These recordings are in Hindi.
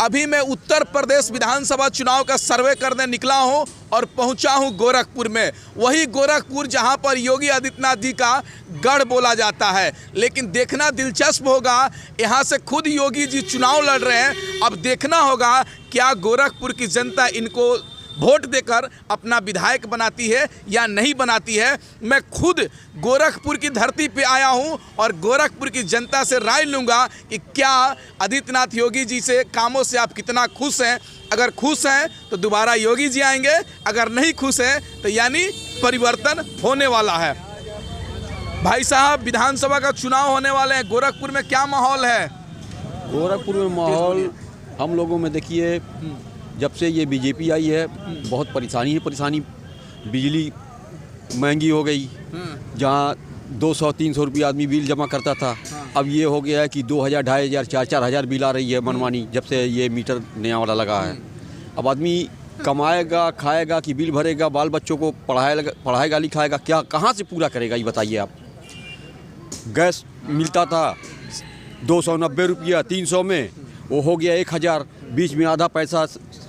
अभी मैं उत्तर प्रदेश विधानसभा चुनाव का सर्वे करने निकला हूं और पहुंचा हूं गोरखपुर में। वही गोरखपुर जहां पर योगी आदित्यनाथ जी का गढ़ बोला जाता है। लेकिन देखना दिलचस्प होगा, यहां से खुद योगी जी चुनाव लड़ रहे हैं। अब देखना होगा क्या गोरखपुर की जनता इनको वोट देकर अपना विधायक बनाती है या नहीं बनाती है। मैं खुद गोरखपुर की धरती पे आया हूं और गोरखपुर की जनता से राय लूँगा कि क्या आदित्यनाथ योगी जी से कामों से आप कितना खुश हैं। अगर खुश हैं तो दोबारा योगी जी आएंगे, अगर नहीं खुश हैं तो यानी परिवर्तन होने वाला है। भाई साहब, विधानसभा का चुनाव होने वाले हैं, गोरखपुर में क्या माहौल है? गोरखपुर में माहौल हम लोगों में देखिए, जब से ये बीजेपी आई है बहुत परेशानी। बिजली महंगी हो गई, जहाँ 200-300 रुपये आदमी बिल जमा करता था, अब ये हो गया है कि 2000, 2500, 4,000 बिल आ रही है मनमानी, जब से ये मीटर नया वाला लगा है। अब आदमी कमाएगा, खाएगा कि बिल भरेगा, बाल बच्चों को पढ़ाएगा लिखाएगा, क्या कहाँ से पूरा करेगा ये बताइए आप। गैस मिलता था 290 रुपया 300 में, वो हो गया 1000। बीच में आधा पैसा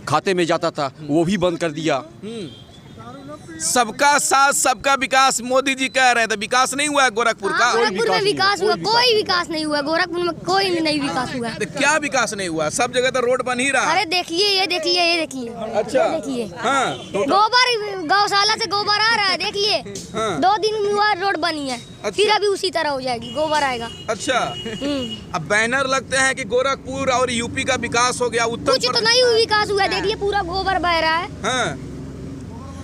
खाते में जाता था, वो भी बंद कर दिया। सबका साथ सबका विकास मोदी जी कह रहे हैं, तो विकास नहीं हुआ है गोरखपुर का? गोरखपुर में विकास हुआ? कोई विकास नहीं हुआ गोरखपुर में, कोई नहीं विकास हुआ। तो क्या विकास नहीं हुआ? सब जगह तो रोड बन ही रहा है। अरे देखिए, ये देखिए। अच्छा, देखिए, हाँ, गोबर गौशाला से गोबर आ रहा है, देखिए। हाँ। 2 दिन में हुआ रोड बनी है। अच्छा। फिर अभी उसी तरह हो जाएगी, गोबर आएगा। अच्छा, अब बैनर लगते हैं कि गोरखपुर और यूपी का विकास हो गया। उत्तर कुछ तो नहीं विकास हुआ, देखिए पूरा गोबर बह रहा है। हाँ।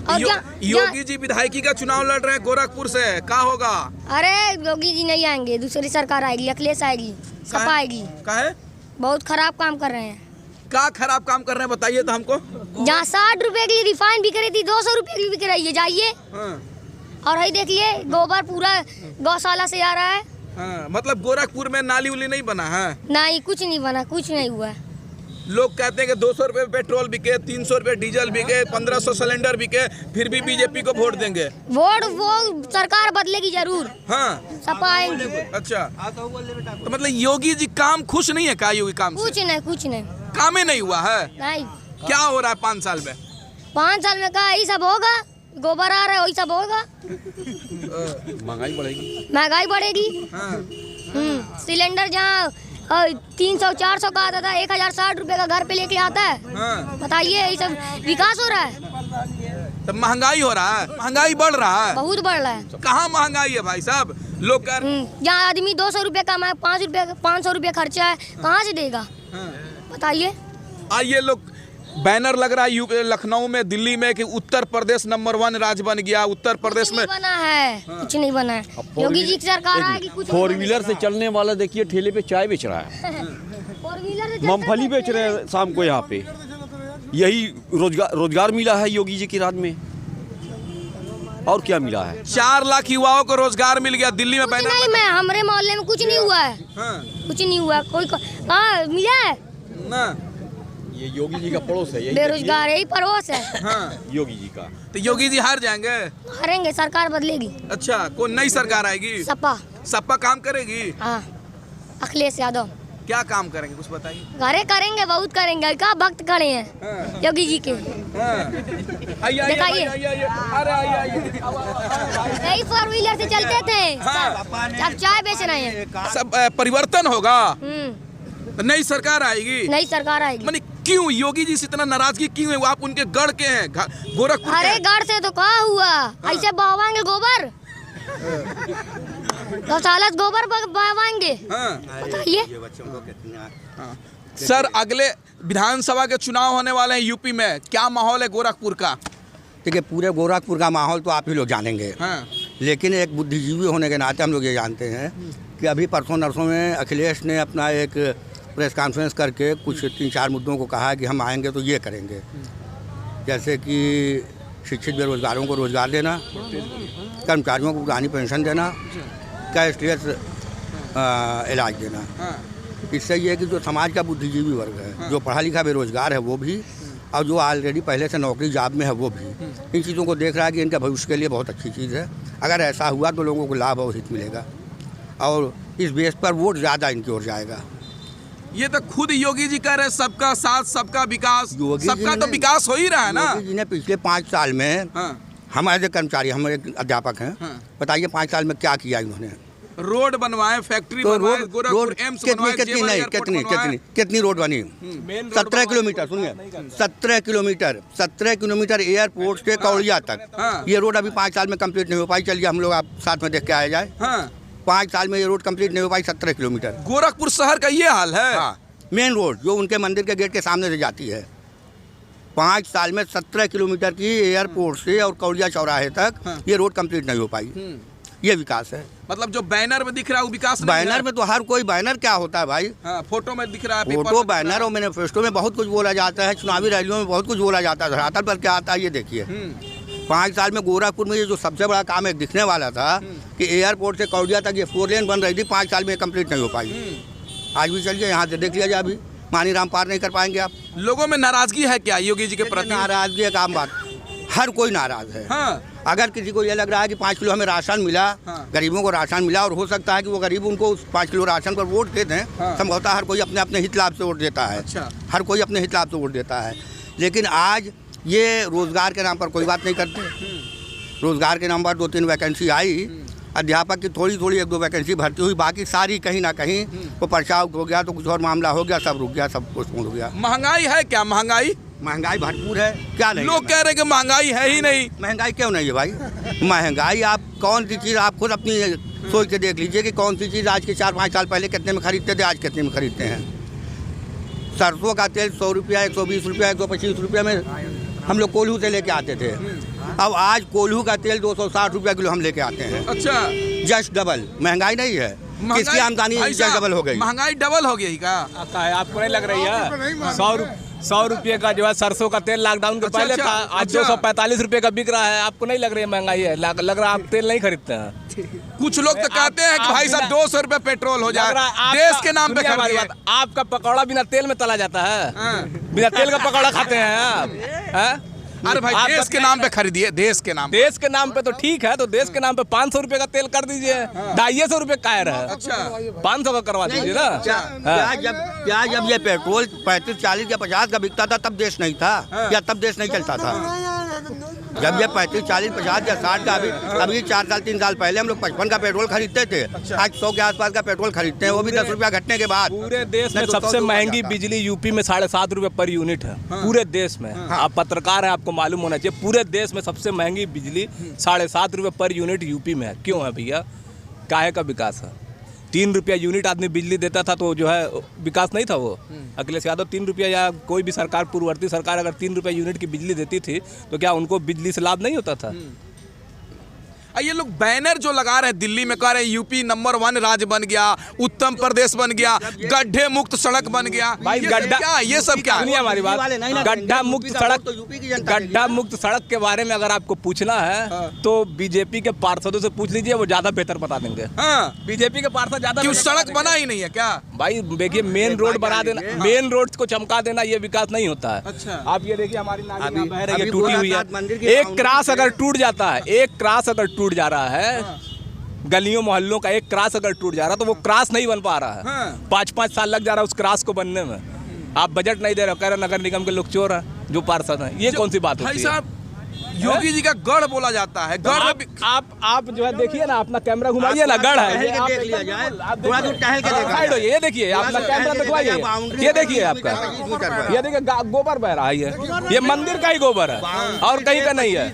और योगी जी विधायकी का चुनाव लड़ रहे हैं गोरखपुर से, क्या होगा? अरे योगी जी नहीं आएंगे, दूसरी सरकार आएगी, अखिलेश आएगी, सपा आएगी। काहे? बहुत खराब काम कर रहे हैं। क्या खराब काम कर रहे हैं बताइए तो हमको। जहाँ 60 रुपए की रिफाइन बिक रही थी, 200 रुपए की बिक रही है, जाइए। हाँ। और यही देखिए, गोबर पूरा गौशाला से आ रहा है। हाँ, मतलब गोरखपुर में नाली उली नहीं बना है? नहीं, कुछ नहीं बना, कुछ नहीं हुआ। लोग कहते हैं कि 200 रुपए पेट्रोल बिके, 300 रुपए डीजल बिके, 1500 सिलेंडर बिके, फिर भी बीजेपी को वोट देंगे। वोट वो सरकार बदलेगी जरूर। हाँ, सपा आएंगे। अच्छा, तो मतलब योगी जी काम खुश नहीं है क्या? योगी काम से कुछ नहीं काम ही नहीं हुआ है। नहीं। क्या हो रहा है 5 साल में? 5 साल में कहा यही सब होगा, गोबर आ रहा है वही सब होगा। महंगाई बढ़ेगी। हाँ। सिलेंडर जहाँ 300-400 का आता था, 1060 रुपए का घर पे लेके आता है। हाँ। बताइए, ये सब विकास हो रहा है? तो महंगाई हो रहा है, महंगाई बढ़ रहा है। बहुत बढ़ रहा है। कहाँ महंगाई है भाई साहब? लोग जहाँ आदमी 200 रुपए कमाए, 500 रुपए खर्चा है, कहाँ से देगा? हाँ। बताइए। आइए, लोग बैनर लग रहा है लखनऊ में, दिल्ली में कि उत्तर प्रदेश नंबर 1 राज्य बन गया। उत्तर प्रदेश में बना है। कुछ नहीं बना है। योगी जी की सरकार आएगी, कुछ 4 व्हीलर से चलने वाला देखिए ठेले पे चाय बेच रहा है, 4 व्हीलर से मूंगफली बेच रहे हैं शाम को यहाँ पे। यही रोजगार मिला है योगी जी की राज में, और क्या मिला है? 4 लाख युवाओं को रोजगार मिल गया। दिल्ली में बैनर नहीं, मैं हमारे मोहल्ले में कुछ नहीं हुआ है। हाँ। कुछ नहीं हुआ। कोई मिला है ना? ये योगी जी का पड़ोस है, यही बेरोजगार यही पड़ोस है। हाँ। योगी जी का। तो योगी जी हार जाएंगे? हारेंगे, सरकार बदलेगी। अच्छा, कोई नई सरकार आएगी? सपा काम करेगी? हाँ, अखिलेश यादव। क्या काम करेंगे कुछ बताइए। घरे करेंगे, बहुत करेंगे। क्या भक्त खड़े हैं। हाँ। योगी जी के। दिखाइए। यही 4 व्हीलर से चलते थे। हाँ। अब चाय बेच रहे हैं। सब परिवर्तन होगा, नई सरकार आएगी। नई सरकार आएगी। माने क्यों योगी जी से इतना नाराजगी क्यों है? वो आप उनके गढ़ के हैं, गोरखपुर के। अरे गढ़ से तो कहा हुआ, ऐसे बहवाएंगे गोबर, गौशाला से गोबर बहवाएंगे। बताइए। सर, अगले विधानसभा के चुनाव होने वाले हैं यूपी में, क्या माहौल है गोरखपुर का? देखिए, पूरे गोरखपुर का माहौल तो आप ही लोग जानेंगे। हाँ। लेकिन एक बुद्धिजीवी होने के नाते हम लोग ये जानते हैं कि अभी परसों नरसों में अखिलेश ने अपना एक प्रेस कॉन्फ्रेंस करके कुछ 3-4 मुद्दों को कहा कि हम आएंगे तो ये करेंगे, जैसे कि शिक्षित बेरोजगारों को रोजगार देना, कर्मचारियों को पुरानी पेंशन देना, कैशलेस इलाज देना। इससे ये है कि जो समाज का बुद्धिजीवी वर्ग है, जो पढ़ा लिखा बेरोजगार है वो भी, और जो ऑलरेडी पहले से नौकरी जॉब में है वो भी, इन चीज़ों को देख रहा है कि इनका भविष्य के लिए बहुत अच्छी चीज़ है। अगर ऐसा हुआ तो लोगों को लाभ और हित मिलेगा, और इस बेस पर वोट ज़्यादा इनकी ओर जाएगा। ये तो खुद योगी जी कह रहे हैं सबका साथ सबका विकास, योगी जी सबका तो ने- विकास हो ही रहा है ना। योगी जी ने पिछले 5 साल में, हाँ, हम एज ए कर्मचारी, हम एक अध्यापक हैं, हाँ। बताइए 5 साल में क्या किया इन्होंने? रोड बनवाए, फैक्ट्री तो बनवाए, रोड गोरखपुर एम्स बनवाए, जेवर एयरपोर्ट बनवाए। कितनी रोड बनी? 17 किलोमीटर, सुनिए, 17 किलोमीटर एयरपोर्ट से कौड़िया तक। हाँ। ये रोड अभी 5 साल में कंप्लीट नहीं हो पाई। चलिए हम लोग आप साथ में देख के आया जाए। हाँ, 5 साल में ये रोड कंप्लीट नहीं हो पाई, 17 किलोमीटर। गोरखपुर शहर का ये हाल है। हाँ, मेन रोड जो उनके मंदिर के गेट के सामने से जाती है, 5 साल में 17 किलोमीटर की एयरपोर्ट से और कौड़िया चौराहे तक हाँ। ये रोड कंप्लीट नहीं हो पाई। ये विकास है। मतलब जो बैनर में दिख रहा है वो विकास नहीं बैनर है। में तो हर कोई, बैनर क्या होता है भाई? हाँ, फोटो में दिख रहा है, पेपर फोटो, में दिख रहा बैनर और मैनिफेस्टो में बहुत कुछ बोला जाता है, चुनावी रैलियों में बहुत कुछ बोला जाता है। धरातल पर क्या आता है ये देखिए। है। 5 साल में गोरखपुर में ये जो सबसे बड़ा काम एक दिखने वाला था कि एयरपोर्ट से कौड़िया तक ये 4 लेन बन रही थी, 5 साल में कंप्लीट नहीं हो पाई। आज भी चलिए यहाँ से देख लिया जाए, अभी मानीराम पार नहीं कर पाएंगे आप। लोगों में नाराजगी है क्या योगी जी के प्रति? नाराजगी एक आम बात, हर कोई नाराज है। हाँ, अगर किसी को ये लग रहा है कि 5 किलो हमें राशन मिला, हाँ। गरीबों को राशन मिला, और हो सकता है कि वो गरीब उनको उस 5 किलो राशन पर वोट दे दें, हाँ। संभवतः हर कोई अपने अपने हित लाभ से वोट देता है। अच्छा। हर कोई अपने हित लाभ से वोट देता है। लेकिन आज ये रोजगार के नाम पर कोई बात नहीं करते। रोजगार के नाम पर 2-3 वैकेंसी आई, अध्यापक की थोड़ी 1-2 वैकेंसी भर्ती हुई, बाकी सारी कहीं ना कहीं वो पर्चा आउट हो गया, तो कुछ और मामला हो गया, सब रुक गया, सब पोस्टपोन हो गया। महंगाई है क्या? महंगाई महंगाई भरपूर है, क्या नहीं? लोग कह रहे हैं कि महंगाई है ही नहीं। महंगाई क्यों नहीं है भाई? महंगाई, आप कौन सी चीज़ आप खुद अपनी सोच के देख लीजिए कि कौन सी चीज़ आज के 4-5 साल पहले कितने में खरीदते थे, आज कितने में खरीदते हैं। सरसों का तेल 100 रुपया, 120 रुपया, 125 रुपया में हम लोग कोल्हू से लेके आते थे। अब आज कोल्हू का तेल 260 रुपया किलो हम लेके आते हैं। अच्छा, जस्ट डबल। महंगाई नहीं है, किसकी आमदनी भाई जस्ट साहब, डबल हो गई। महंगाई डबल हो गई क्या? आता है, आपको नहीं लग रही है? 100 रुपये का जो है सरसों का तेल लॉकडाउन के अच्छा, पहले अच्छा, था, आज अच्छा। 245 रुपये का बिक रहा है। आपको नहीं लग रही है महंगाई है? लग रहा है आप तेल नहीं खरीदते हैं। कुछ लोग तो कहते हैं कि भाई साहब 200 रुपए पेट्रोल हो लग रहा है जाए, आपका- देश के नाम पे सुनिए कर हमारी दिए। बात, आपका पकौड़ा बिना तेल में तला जाता है? हाँ। बिना तेल का पकौड़ा खाते हैं आप? हैं? अरे भाई आपका देश के नाम पे खरीदिए, देश के नाम पे। देश के नाम पे तो ठीक है, तो देश के नाम पे 500 रुपये का तेल कर दीजिए, 250 रुपये का है। अच्छा, 500 का करवा दीजिए ना। क्या जब ये पेट्रोल 35, 40 या 50 का बिकता था तब देश नहीं था, या तब देश नहीं चलता था? जब ये 35, 40, 50 या 60 का, अभी 4 साल 3 साल पहले हम लोग 55 का पेट्रोल खरीदते थे, आज 100 के आसपास का पेट्रोल खरीदते हैं, वो भी 10 रुपया घटने के बाद। पूरे देश में नहीं तो सबसे 100 महंगी जाता। बिजली यूपी में 7.5 रुपये पर यूनिट है। पूरे देश में। आप पत्रकार हैं, आपको मालूम होना चाहिए, पूरे देश में सबसे महंगी बिजली 7.5 रुपये पर यूनिट यूपी में है। क्यों है भैया? काहे का विकास है? 3 रुपया यूनिट आदमी बिजली देता था तो जो है विकास नहीं था वो। अखिलेश यादव 3 रुपया, या कोई भी सरकार, पूर्ववर्ती सरकार अगर 3 रुपया यूनिट की बिजली देती थी तो क्या उनको बिजली से लाभ नहीं होता था? ये लोग बैनर जो लगा रहे हैं दिल्ली में, कह रहे हैं यूपी नंबर 1 राज्य बन गया, उत्तम प्रदेश बन गया, गड्ढे मुक्त सड़क बन गया। भाई ये गड्ढा, क्या, ये सब क्या? सुनिए हमारी बात, गड्ढा मुक्त सड़क, गड्ढा मुक्त सड़क के बारे में अगर आपको पूछना है तो बीजेपी के पार्षदों से पूछ लीजिए, वो ज्यादा बेहतर बता देंगे। हाँ, बीजेपी के पार्षद ज्यादा क्यों बेहतर सड़क बता बना ही नहीं है क्या? देंगे। भाई देखिए, मेन रोड बना देना, मेन रोड को चमका देना, ये विकास नहीं होता है। अच्छा। आप ये देखिए, हमारी नाली अभी- यहाँ बह रही है, अभी टूटी हुई गोरखनाथ मंदिर की है। एक बाउंड्री क्रास अगर पे- टूट जाता है, एक क्रास अगर टूट जा रहा है, गलियों मोहल्लों का एक क्रास अगर टूट जा रहा है तो वो क्रास नहीं बन पा रहा है। हाँ। 5-5 साल लग जा रहा है उस क्रास को बनने में। आप बजट नहीं दे रहे हो, कह रहे नगर निगम के लोग चोर हैं जो पार्षद हैं। ये कौन सी बात भाई होती है? साहब, योगी जी का गढ़ बोला जाता है, गढ़ में भी- आप जो है देखिए ना, अपना कैमरा घुमाइए ना, गढ़ है ये। देख लिया जाए, थोड़ा दूर टहल के देखा साइड हो, ये देखिए, थोड़ा अपना सा कैमरा टहल के दिखवाइए, देखा, बाउंड्री ये देखिए का आपका, 25 मीटर पर। ये देखिए गोबर बह रहा है, ये मंदिर का ही गोबर है और कहीं का नहीं है।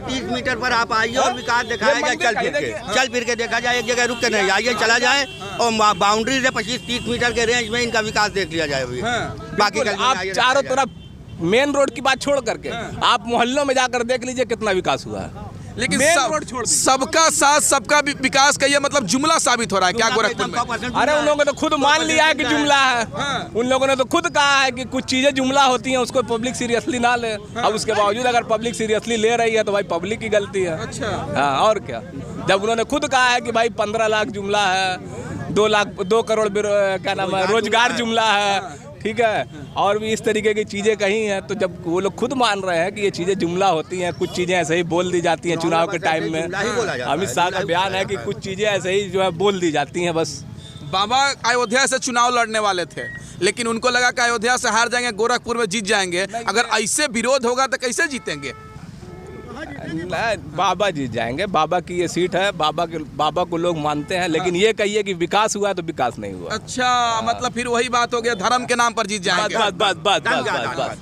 30 मीटर पर आप आइए और विकास दिखाया जाए, मंदिर चल फिर के देखा जाए, एक जगह रुक के नहीं, आइए चला जाए और बाउंड्री से 25-30 मीटर के रेंज में इनका विकास देख लिया जाए अभी। हाँ। बाकी बिल्कुल, गलियों में आप आइए चारों देखा जाए। तरफ मेन रोड की बात छोड़ करके आप मोहल्लों में जाकर देख लीजिए कितना विकास हुआ है। लेकिन मेन रोड छोड़ दीजिए। सबका साथ सबका विकास का ये मतलब जुमला साबित हो रहा है क्या गोरखपुर में? अरे उन लोगों ने तो खुद मान लिया है कि जुमला है। हाँ। उन लोगों ने तो खुद कहा है कि कुछ चीजें जुमला होती हैं, उसको पब्लिक सीरियसली ना ले। अब उसके बावजूद अगर पब्लिक सीरियसली ले रही है तो भाई पब्लिक की गलती है। अच्छा। हाँ, और क्या। जब उन्होंने खुद कहा है कि भाई 15 लाख जुमला है, 2 करोड़ क्या नाम है, रोजगार जुमला है, ठीक है, और भी इस तरीके की चीज़ें कही हैं, तो जब वो लोग खुद मान रहे हैं कि ये चीज़ें जुमला होती हैं, कुछ चीज़ें ऐसे ही बोल दी जाती हैं चुनाव के टाइम में। जुमला ही बोला जाता है, अमित शाह का जुमला ही बयान बोला है कि जाता कुछ चीज़ें ऐसे ही जो है बोल दी जाती हैं बस। बाबा अयोध्या से चुनाव लड़ने वाले थे, लेकिन उनको लगा कि अयोध्या से हार जाएंगे, गोरखपुर में जीत जाएंगे। अगर ऐसे विरोध होगा तो कैसे जीतेंगे? बाबा जीत जाएंगे, बाबा की ये सीट है, बाबा को लोग मानते हैं, लेकिन ये कहिए कि विकास हुआ तो विकास नहीं हुआ। अच्छा, मतलब फिर वही बात हो गया, धर्म के नाम पर जीत जाएंगे। बस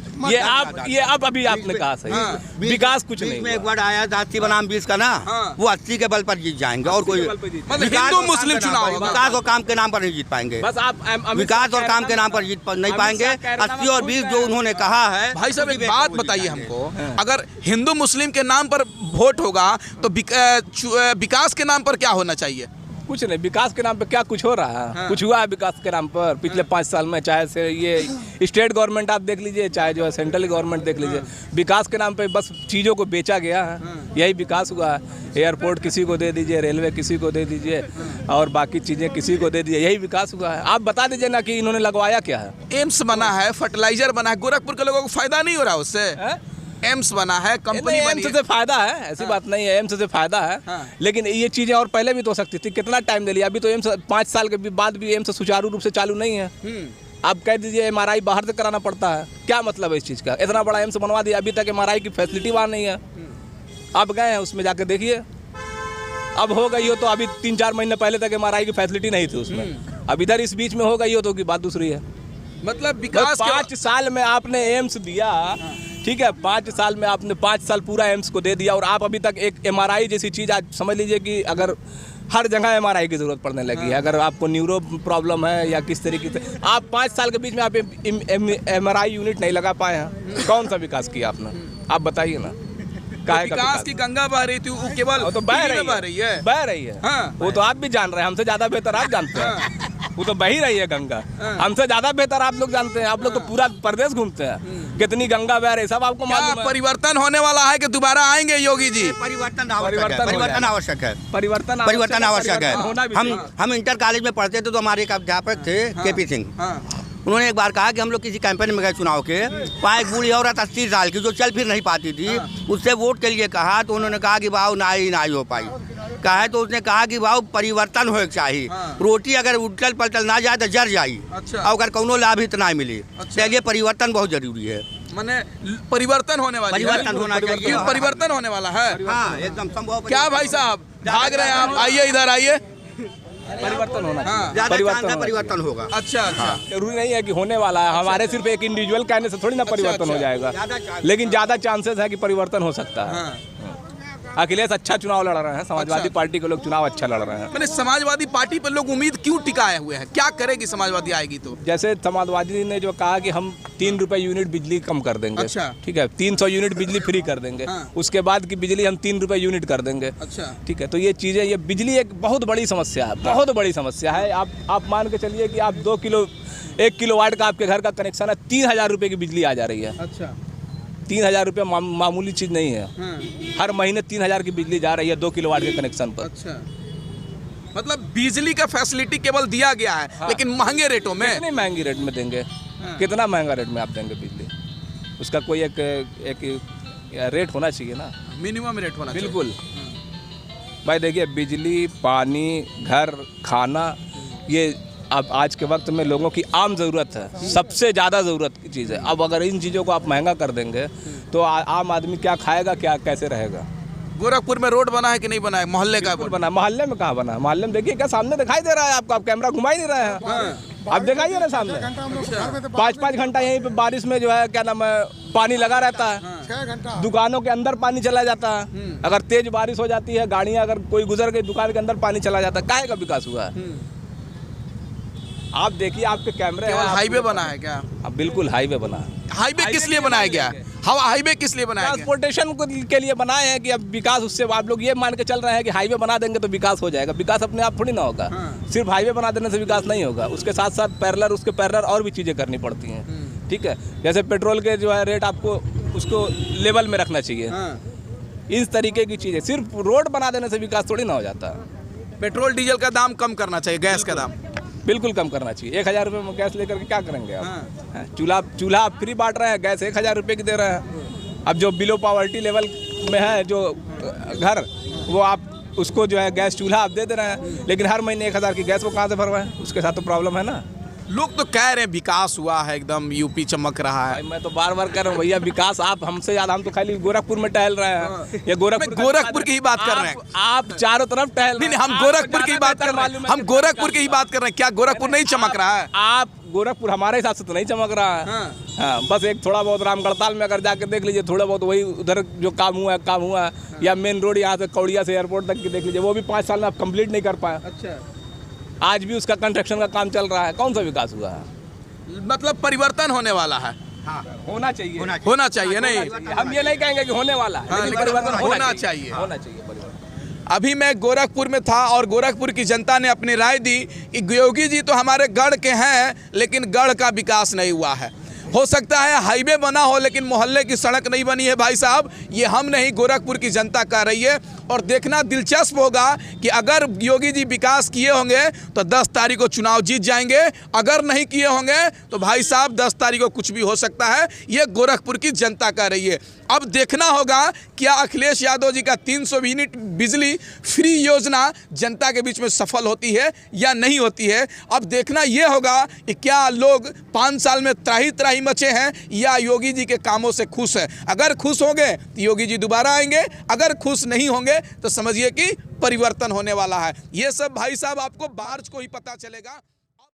ये अब अभी आपने कहा सही, विकास कुछ नहीं में हुआ। एक वर्ड आया था 80 बनाम 20 का ना, वो 80 के बल पर जीत जाएंगे और कोई मतलब हिंदू मुस्लिम चुनाव होगा। विकास और काम के नाम पर नहीं जीत पाएंगे। बस आप विकास और काम के नाम पर जीत नहीं पाएंगे। 80 और 20 जो उन्होंने कहा है। भाई साहब एक बात बताइए हमको, अगर हिंदू मुस्लिम के नाम पर वोट होगा तो विकास के नाम पर क्या होना चाहिए? कुछ नहीं, विकास के नाम पे क्या कुछ हो रहा है? कुछ हुआ है विकास के नाम पर पिछले 5 साल में? चाहे से ये स्टेट गवर्नमेंट आप देख लीजिए, चाहे जो है सेंट्रल गवर्नमेंट देख लीजिए, विकास के नाम पे बस चीज़ों को बेचा गया है, यही विकास हुआ है। एयरपोर्ट किसी को दे दीजिए, रेलवे किसी को दे दीजिए, और बाकी चीज़ें किसी को दे दीजिए, यही विकास हुआ है। आप बता दीजिए ना कि इन्होंने लगवाया क्या है? एम्स बना है, फर्टिलाइजर बना है, गोरखपुर के लोगों को फायदा नहीं हो रहा उससे? एम्स बना है, कंपनी बनी है। एम्स से फायदा है, ऐसी बात नहीं है, एम्स से फायदा है, लेकिन ये चीजें और पहले भी तो हो सकती थी। कितना टाइम ले लिया? अभी तो एम्स 5 साल के बाद भी एम्स सुचारू रूप से चालू नहीं है। आप कह दीजिए MRI बाहर से कराना पड़ता है, क्या मतलब है इस चीज़ का? इतना बड़ा एम्स बनवा दिया, अभी तक MRI की फैसिलिटी वहाँ नहीं है। आप गए हैं उसमें जाकर देखिए, अब हो गई हो तो अभी 3-4 महीने पहले तक MRI की फैसिलिटी नहीं थी उसमें, अब इधर इस बीच में हो गई हो तो की बात दूसरी है। मतलब विकास 5 साल में आपने एम्स दिया, ठीक है, 5 साल में आपने 5 साल पूरा एम्स को दे दिया, और आप अभी तक एक MRI जैसी चीज़, आज समझ लीजिए कि अगर हर जगह MRI की ज़रूरत पड़ने लगी है, अगर आपको न्यूरो प्रॉब्लम है या किस तरीके से, आप 5 साल के बीच में आप MRI यूनिट नहीं लगा पाए हैं, कौन सा विकास किया आपने? आप बताइए ना। विकास की गंगा बह रही थी, वो केवल तो बह रही है। हाँ। वो तो आप भी जान रहे हैं, हमसे ज्यादा बेहतर आप जानते हैं। वो तो बह ही रही है गंगा, हमसे ज्यादा बेहतर आप लोग जानते हैं। आप लोग तो पूरा प्रदेश घूमते हैं, कितनी गंगा बह रही सब आपको मालूम है। परिवर्तन होने वाला है कि दोबारा आएंगे योगी जी? परिवर्तन आवश्यक है। परिवर्तन आवश्यक है। हम इंटर कॉलेज में पढ़ते थे तो हमारे एक अध्यापक थे KP सिंह, उन्होंने एक बार कहा कि हम लोग किसी कैंपेन में गए चुनाव के, वहाँ एक बूढ़ी औरत 80 साल की जो चल फिर नहीं पाती थी, उससे वोट के लिए कहा तो उन्होंने कहा कि भाव ना ही हो पाई। कहा है तो उसने कहा कि भाव परिवर्तन हो चाहिए, रोटी अगर उल्टल पलटल ना जाए तो जर जाई, अगर कोनो लाभ ही नहीं मिले, चलिए परिवर्तन बहुत जरूरी है। माने परिवर्तन होने वाला है, परिवर्तन होने वाला है। हाँ, एकदम संभव। क्या भाई साहब भाग रहे हैं आप? आइए इधर आइए। परिवर्तन होना, परिवर्तन होगा। अच्छा, जरूरी नहीं है कि होने वाला है, हमारे सिर्फ एक इंडिविजुअल कहने से थोड़ी ना परिवर्तन हो जाएगा, लेकिन ज्यादा चांसेस है कि परिवर्तन हो सकता है। अखिलेश अच्छा चुनाव लड़ रहे हैं, समाजवादी पार्टी के लोग चुनाव अच्छा लड़ रहे हैं। मैंने समाजवादी पार्टी पर लोग उम्मीद क्यों टिकाए हुए हैं? क्या करेगी समाजवादी आएगी तो? जैसे समाजवादी ने जो कहा कि हम 3 रुपए यूनिट बिजली कम कर देंगे, अच्छा, ठीक है, 300 यूनिट बिजली फ्री कर देंगे, उसके बाद की बिजली हम 3 रुपए यूनिट कर देंगे, अच्छा, ठीक है। तो ये चीज़ें, ये बिजली एक बहुत बड़ी समस्या है, बहुत बड़ी समस्या है। आप मान के चलिए कि आप 1 किलोवाट का आपके घर का कनेक्शन है, 3000 रुपये की बिजली आ जा रही है। अच्छा, 3000 रुपये मामूली चीज़ नहीं है। हर महीने 3000 की बिजली जा रही है 2 किलोवाट के कनेक्शन पर। अच्छा, मतलब बिजली का फैसिलिटी केवल दिया गया है, लेकिन महंगे रेटों में। कितनी महंगी रेट में देंगे? कितना महंगा रेट में आप देंगे बिजली? उसका कोई एक रेट होना चाहिए ना, मिनिमम रेट होना चाहिए। बिल्कुल भाई, देखिए बिजली, पानी, घर, खाना, ये अब आज के वक्त में लोगों की आम ज़रूरत है, सबसे ज़्यादा ज़रूरत की चीज़ है। अब अगर इन चीज़ों को आप महंगा कर देंगे तो आम आदमी क्या खाएगा, क्या कैसे रहेगा? गोरखपुर में रोड बना है कि नहीं बना है? मोहल्ले का बना, मोहल्ले में कहाँ बना? मोहल्ले में देखिए क्या सामने दिखाई दे रहा है आपको, आप कैमरा घुमा ही नहीं रहे हैं, आप दिखाइए ना सामने। 5-5 घंटा यहीं पे बारिश में जो है क्या नाम है, पानी लगा रहता है, दुकानों के अंदर पानी चला जाता है। अगर तेज बारिश हो जाती है, गाड़ियाँ अगर कोई गुजर गई, दुकान के अंदर पानी चला जाता है, काहे का विकास हुआ है? आप देखिए आपके कैमरे हैं। हाईवे बना है क्या? अब बिल्कुल हाईवे बना है। हाईवे किस लिए बनाया गया? हाईवे किस लिए बनाया गया? ट्रांसपोर्टेशन के लिए बनाए हैं कि अब विकास, उससे आप लोग ये मान के चल रहे हैं कि हाईवे बना देंगे तो विकास हो जाएगा। विकास अपने आप थोड़ी ना होगा, सिर्फ हाईवे बना देने से विकास नहीं होगा, उसके साथ साथ पैरेलल, उसके पैरेलल और भी चीज़ें करनी पड़ती हैं, ठीक है। जैसे पेट्रोल के जो है रेट आपको उसको लेवल में रखना चाहिए, इस तरीके की चीज़ें। सिर्फ रोड बना देने से विकास थोड़ी ना हो जाता। पेट्रोल डीजल का दाम कम करना चाहिए, गैस का दाम बिल्कुल कम करना चाहिए। 1000 रुपये में गैस लेकर के क्या करेंगे आप? चूल्हा आप फ्री बांट रहे हैं, गैस 1000 रुपये की दे रहे हैं। अब जो बिलो पॉवर्टी लेवल में है जो घर, वो आप उसको जो है गैस चूल्हा आप दे रहे हैं, लेकिन हर महीने 1000 की गैस वो कहाँ से भरवाएं? उसके साथ तो प्रॉब्लम है ना। लोग तो कह रहे हैं विकास हुआ है, एकदम यूपी चमक रहा है। भाई मैं तो बार बार कह रहा हूँ भैया, विकास आप हमसे ज़्यादा, हम तो खाली गोरखपुर में टहल रहे हैं। ये गोरखपुर की ही बात कर रहे हैं। आप चारों तरफ टहल रहे हैं। नहीं, हम गोरखपुर की ही बात कर रहे हैं। हम गोरखपुर की ही बात कर रहे हैं। क्या गोरखपुर नहीं चमक रहा है? आप गोरखपुर हमारे हिसाब से तो नहीं चमक रहा है। हाँ, बस एक थोड़ा बहुत रामगढ़ताल में अगर जाके देख लीजिए, थोड़ा बहुत वही उधर जो काम हुआ है, या मेन रोड यहाँ से कौड़िया से एयरपोर्ट तक की देख लीजिए, वो भी 5 साल में आप कंप्लीट नहीं कर पाए। अच्छा, आज भी उसका कंस्ट्रक्शन का काम चल रहा है। कौन सा विकास हुआ है? मतलब परिवर्तन होने वाला है। होना चाहिए नहीं, हम ये नहीं कहेंगे कि होने वाला है, हाँ, लेकिन परिवर्तन होना चाहिए। होना चाहिए परिवर्तन। अभी मैं गोरखपुर में था और गोरखपुर की जनता ने अपनी राय दी कि योगी जी तो हमारे गढ़ के हैं, लेकिन गढ़ का विकास नहीं हुआ है। हो सकता है हाईवे बना हो, लेकिन मोहल्ले की सड़क नहीं बनी है। भाई साहब, ये हम नहीं, गोरखपुर की जनता कह रही है। और देखना दिलचस्प होगा कि अगर योगी जी विकास किए होंगे तो 10 तारीख को चुनाव जीत जाएंगे, अगर नहीं किए होंगे तो भाई साहब 10 तारीख को कुछ भी हो सकता है। ये गोरखपुर की जनता कह रही है। अब देखना होगा क्या अखिलेश यादव जी का 300 यूनिट बिजली फ्री योजना जनता के बीच में सफल होती है या नहीं होती है। अब देखना ये होगा कि क्या लोग 5 साल में त्राही मचे हैं या योगी जी के कामों से खुश हैं। अगर खुश होंगे तो योगी जी दोबारा आएंगे, अगर खुश नहीं होंगे तो समझिए कि परिवर्तन होने वाला है। ये सब भाई साहब आपको मार्च को ही पता चलेगा।